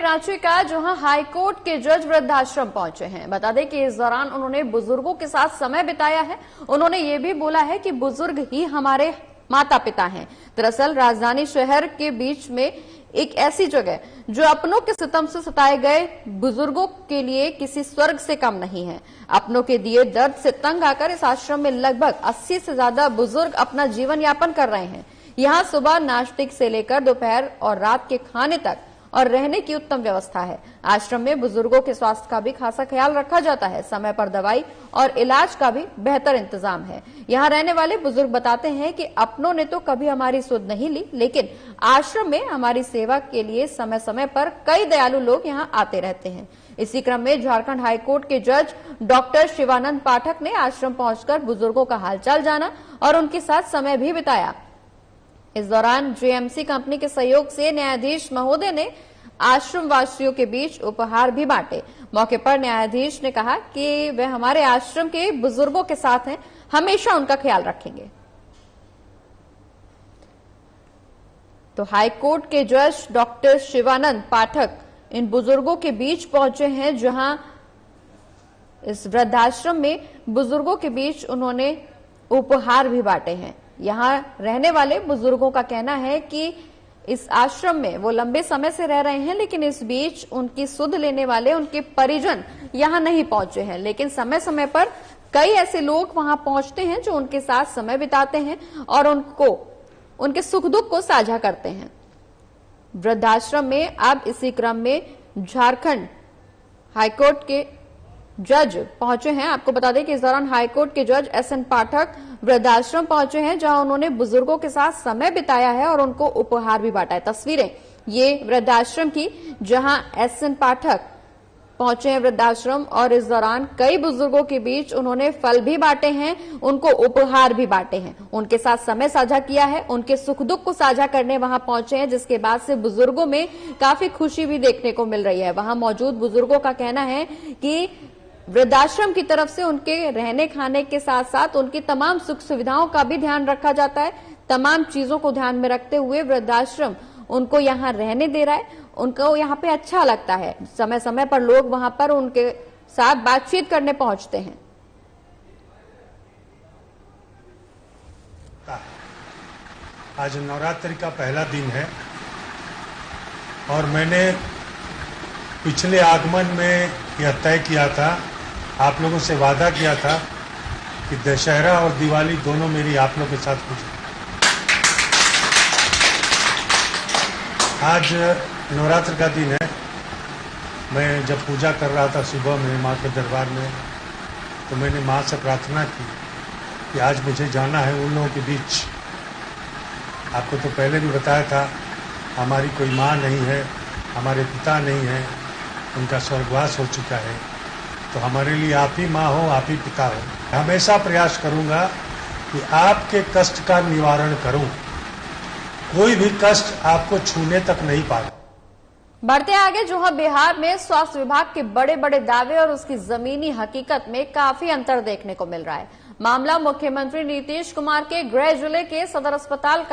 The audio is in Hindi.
रांची का जहां हाईकोर्ट के जज वृद्धाश्रम पहुंचे हैं। बता दें कि इस दौरान उन्होंने बुजुर्गों के साथ समय बिताया है। उन्होंने ये भी बोला है कि बुजुर्ग ही हमारे माता पिता हैं। दरअसल राजधानी शहर के बीच में एक ऐसी जगह जो अपनों के सितम से सताए गए बुजुर्गों के लिए किसी स्वर्ग से कम नहीं है। अपनों के दिए दर्द से तंग आकर इस आश्रम में लगभग 80 से ज्यादा बुजुर्ग अपना जीवन यापन कर रहे हैं। यहाँ सुबह नाश्ते से लेकर दोपहर और रात के खाने तक और रहने की उत्तम व्यवस्था है। आश्रम में बुजुर्गों के स्वास्थ्य का भी खासा ख्याल रखा जाता है। समय पर दवाई और इलाज का भी बेहतर इंतजाम है। यहाँ रहने वाले बुजुर्ग बताते हैं कि अपनों ने तो कभी हमारी सुध नहीं ली, लेकिन आश्रम में हमारी सेवा के लिए समय समय पर कई दयालु लोग यहाँ आते रहते हैं। इसी क्रम में झारखंड हाईकोर्ट के जज डॉक्टर शिवानंद पाठक ने आश्रम पहुंचकर बुजुर्गों का हालचाल जाना और उनके साथ समय भी बिताया। इस दौरान जेएमसी कंपनी के सहयोग से न्यायाधीश महोदय ने आश्रम वासियों के बीच उपहार भी बांटे। मौके पर न्यायाधीश ने कहा कि वे हमारे आश्रम के बुजुर्गों के साथ हैं, हमेशा उनका ख्याल रखेंगे। तो हाईकोर्ट के जज डॉक्टर शिवानंद पाठक इन बुजुर्गों के बीच पहुंचे हैं, जहां इस वृद्धाश्रम में बुजुर्गों के बीच उन्होंने उपहार भी बांटे हैं। यहाँ रहने वाले बुजुर्गों का कहना है कि इस आश्रम में वो लंबे समय से रह रहे हैं, लेकिन इस बीच उनकी सुध लेने वाले उनके परिजन यहाँ नहीं पहुंचे हैं। लेकिन समय समय पर कई ऐसे लोग वहां पहुंचते हैं जो उनके साथ समय बिताते हैं और उनके सुख दुख को साझा करते हैं। वृद्धाश्रम में अब इसी क्रम में झारखंड हाईकोर्ट के जज पहुंचे हैं। आपको बता दें कि इस दौरान हाईकोर्ट के जज एसएन पाठक वृद्धाश्रम पहुंचे हैं, जहां उन्होंने बुजुर्गों के साथ समय बिताया है और उनको उपहार भी बांटा है। तस्वीरें ये वृद्धाश्रम की, जहां एसएन पाठक पहुंचे हैं वृद्धाश्रम और इस दौरान कई बुजुर्गों के बीच उन्होंने फल भी बांटे हैं, उनको उपहार भी बांटे हैं, उनके साथ समय साझा किया है, उनके सुख दुख को साझा करने वहां पहुंचे हैं, जिसके बाद से बुजुर्गों में काफी खुशी भी देखने को मिल रही है। वहां मौजूद बुजुर्गों का कहना है कि वृद्धाश्रम की तरफ से उनके रहने खाने के साथ साथ उनकी तमाम सुख सुविधाओं का भी ध्यान रखा जाता है। तमाम चीजों को ध्यान में रखते हुए वृद्धाश्रम उनको यहाँ रहने दे रहा है, उनको यहाँ पे अच्छा लगता है। समय समय पर लोग वहां पर उनके साथ बातचीत करने पहुंचते हैं। आज नवरात्रि का पहला दिन है और मैंने पिछले आगमन में यह तय किया था, आप लोगों से वादा किया था कि दशहरा और दिवाली दोनों मेरी आप लोगों के साथ गुजरे। आज नवरात्र का दिन है। मैं जब पूजा कर रहा था सुबह में माँ के दरबार में, तो मैंने माँ से प्रार्थना की कि आज मुझे जाना है उन लोगों के बीच। आपको तो पहले भी बताया था, हमारी कोई माँ नहीं है, हमारे पिता नहीं है, उनका स्वर्गवास हो चुका है, तो हमारे लिए आप ही माँ हो, आप ही पिता हो। हमेशा प्रयास करूंगा कि आपके कष्ट का निवारण करूं, कोई भी कष्ट आपको छूने तक नहीं पाए। बढ़ते आगे, जहां बिहार में स्वास्थ्य विभाग के बड़े बड़े दावे और उसकी जमीनी हकीकत में काफी अंतर देखने को मिल रहा है। मामला मुख्यमंत्री नीतीश कुमार के गृह जिले के सदर अस्पताल का